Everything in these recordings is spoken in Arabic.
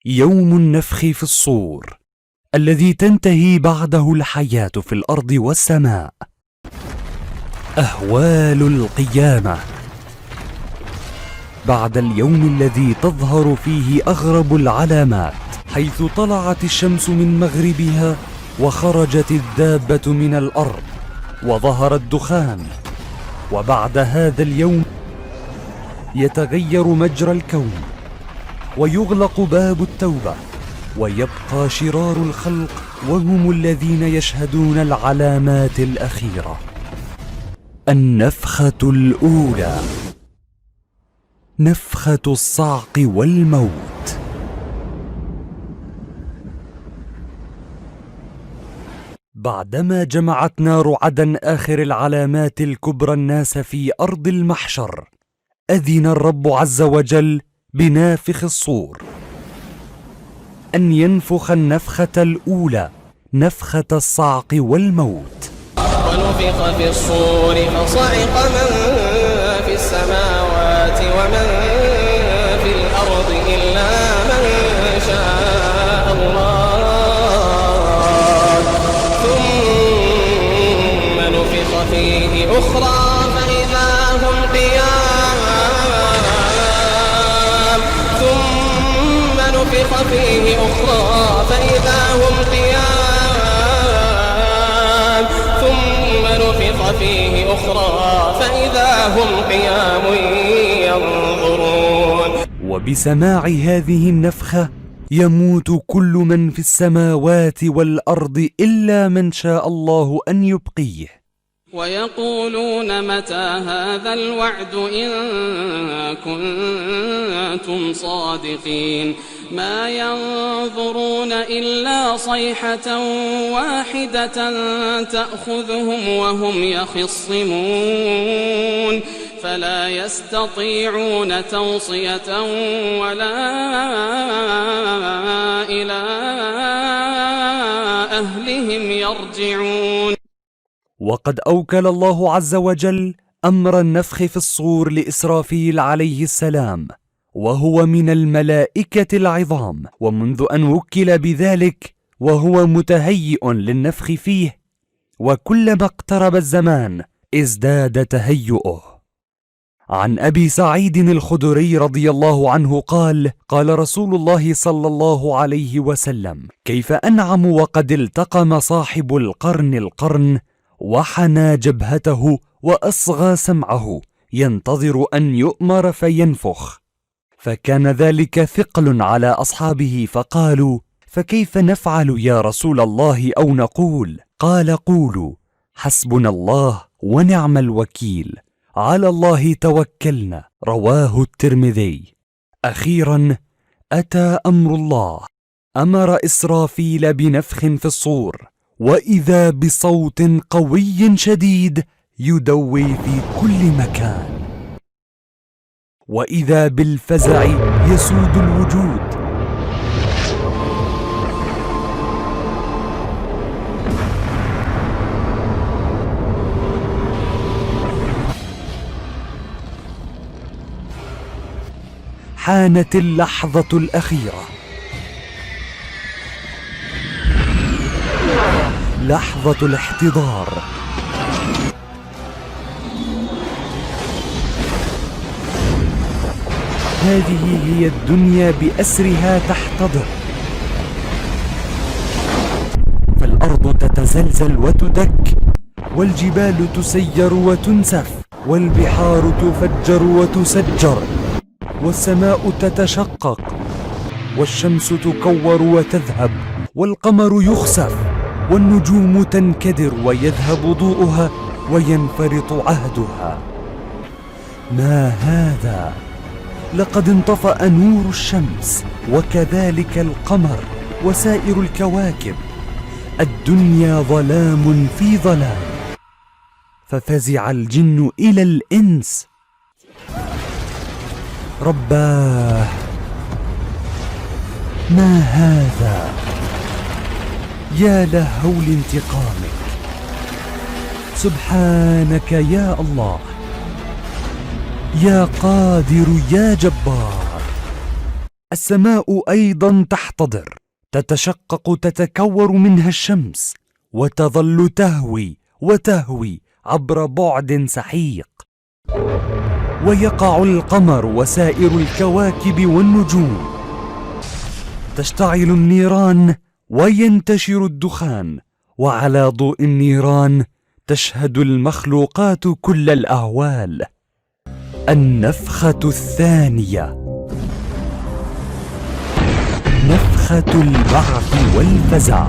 يوم النفخ في الصور الذي تنتهي بعده الحياة في الأرض والسماء. أهوال القيامة بعد اليوم الذي تظهر فيه أغرب العلامات، حيث طلعت الشمس من مغربها وخرجت الدابة من الأرض وظهر الدخان. وبعد هذا اليوم يتغير مجرى الكون ويغلق باب التوبة، ويبقى شرار الخلق وهم الذين يشهدون العلامات الأخيرة. النفخة الأولى، نفخة الصعق والموت. بعدما جمعت نار عدن آخر العلامات الكبرى الناس في أرض المحشر، أذن الرب عز وجل بنافخ الصور أن ينفخ النفخة الأولى، نفخة الصعق والموت. ونفخ في الصور فصعق من في السماوات ومن في الأرض إلا من شاء الله، ثم نفخ فيه أخرى فإذا هم قيام، ثم نفخ فيه أخرى فإذا هم قيام، ثم نفخ فيه أخرى فإذا هم قيام ينظرون. وبسماع هذه النفخة يموت كل من في السماوات والأرض إلا من شاء الله أن يبقيه. ويقولون متى هذا الوعد إن كنتم صادقين، ما ينظرون إلا صيحة واحدة تأخذهم وهم يخصمون، فلا يستطيعون توصية ولا إلى أهلهم يرجعون. وقد أوكل الله عز وجل أمر النفخ في الصور لإسرافيل عليه السلام، وهو من الملائكة العظام، ومنذ أن وكل بذلك وهو متهيئ للنفخ فيه، وكلما اقترب الزمان ازداد تهيؤه. عن أبي سعيد الخدري رضي الله عنه قال: قال رسول الله صلى الله عليه وسلم: كيف أنعم وقد التقم صاحب القرن وحنى جبهته وأصغى سمعه ينتظر أن يؤمر فينفخ. فكان ذلك ثقل على أصحابه، فقالوا: فكيف نفعل يا رسول الله أو نقول؟ قال: قولوا حسبنا الله ونعم الوكيل، على الله توكلنا. رواه الترمذي. أخيرا أتى أمر الله، أمر إسرافيل بنفخ في الصور، وإذا بصوت قوي شديد يدوي في كل مكان، وإذا بالفزع يسود الوجود. حانت اللحظة الأخيرة، لحظة الاحتضار. هذه هي الدنيا بأسرها تحتضر، فالأرض تتزلزل وتدك، والجبال تسير وتنسف، والبحار تفجر وتسجر، والسماء تتشقق، والشمس تكور وتذهب، والقمر يخسف، والنجوم تنكدر ويذهب ضوءها وينفرط عهدها. ما هذا؟ لقد انطفأ نور الشمس، وكذلك القمر وسائر الكواكب. الدنيا ظلام في ظلام. ففزع الجن إلى الإنس. رباه، ما هذا؟ يا لهول انتقامك، سبحانك يا الله، يا قادر يا جبار. السماء أيضا تحتضر، تتشقق، تتكور منها الشمس، وتظل تهوي وتهوي عبر بعد سحيق. ويقع القمر وسائر الكواكب والنجوم، تشتعل النيران وينتشر الدخان، وعلى ضوء النيران تشهد المخلوقات كل الأهوال. النفخة الثانية، نفخة البعث والفزع.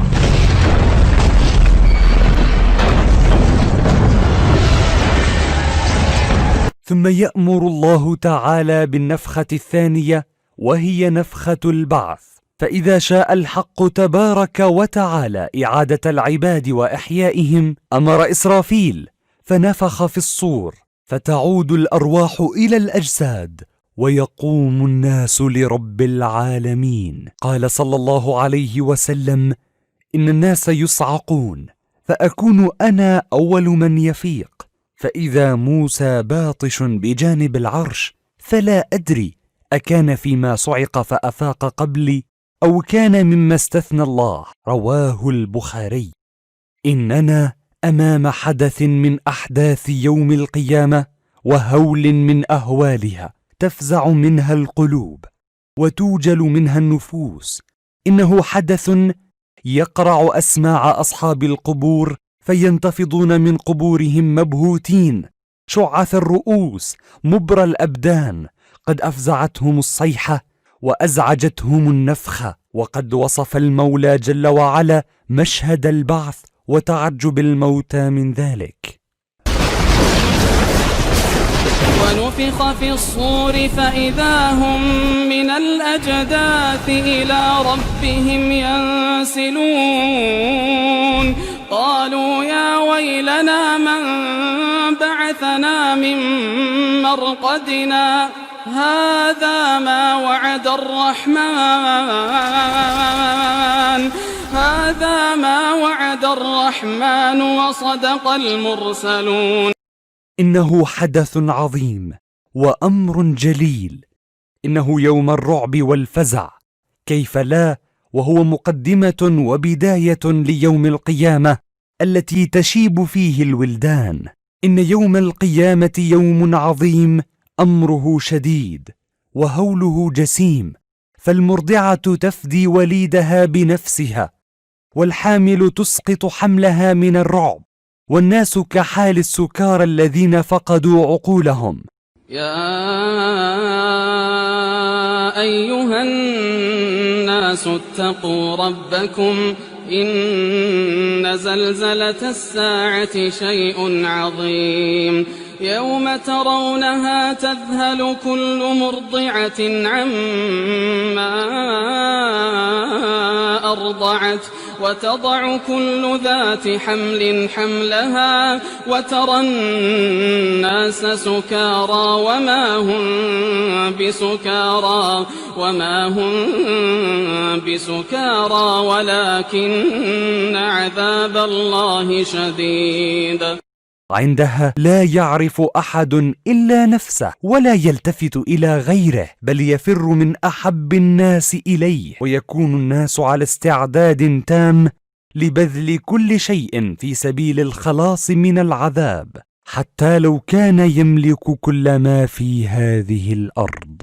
ثم يأمر الله تعالى بالنفخة الثانية، وهي نفخة البعث. فإذا شاء الحق تبارك وتعالى إعادة العباد وإحيائهم، أمر إسرافيل فنفخ في الصور، فتعود الأرواح إلى الأجساد، ويقوم الناس لرب العالمين. قال صلى الله عليه وسلم: إن الناس يصعقون، فأكون أنا أول من يفيق، فإذا موسى باطش بجانب العرش، فلا أدري أكان فيما صعق فأفاق قبلي، أو كان مما استثنى الله. رواه البخاري. إننا أمام حدث من أحداث يوم القيامة، وهول من أهوالها، تفزع منها القلوب وتوجل منها النفوس. إنه حدث يقرع أسماع أصحاب القبور، فينتفضون من قبورهم مبهوتين، شعث الرؤوس، مبرى الأبدان، قد أفزعتهم الصيحة وأزعجتهم النفخة. وقد وصف المولى جل وعلا مشهد البعث وتعجب الموتى من ذلك. ونفخ في الصور فإذا هم من الأجداث إلى ربهم ينسلون. قالوا يا ويلنا من بعثنا من مرقدنا، هذا ما وعد الرحمن وصدق المرسلون. إنه حدث عظيم وأمر جليل، إنه يوم الرعب والفزع، كيف لا، وهو مقدمة وبداية ليوم القيامة التي تشيب فيه الولدان. إن يوم القيامة يوم عظيم، أمره شديد وهوله جسيم، فالمرضعة تفدي وليدها بنفسها، والحامل تسقط حملها من الرعب، والناس كحال السكارى الذين فقدوا عقولهم. يا أيها الناس اتقوا ربكم، إن زلزلة الساعة شيء عظيم. يوم ترونها تذهل كل مرضعة عما أرضعت، وتضع كل ذات حمل حملها، وترى الناس سكارى وما هم بسكارى ولكن عذاب الله شديد. عندها لا يعرف أحد إلا نفسه، ولا يلتفت إلى غيره، بل يفر من أحب الناس إليه، ويكون الناس على استعداد تام لبذل كل شيء في سبيل الخلاص من العذاب، حتى لو كان يملك كل ما في هذه الأرض.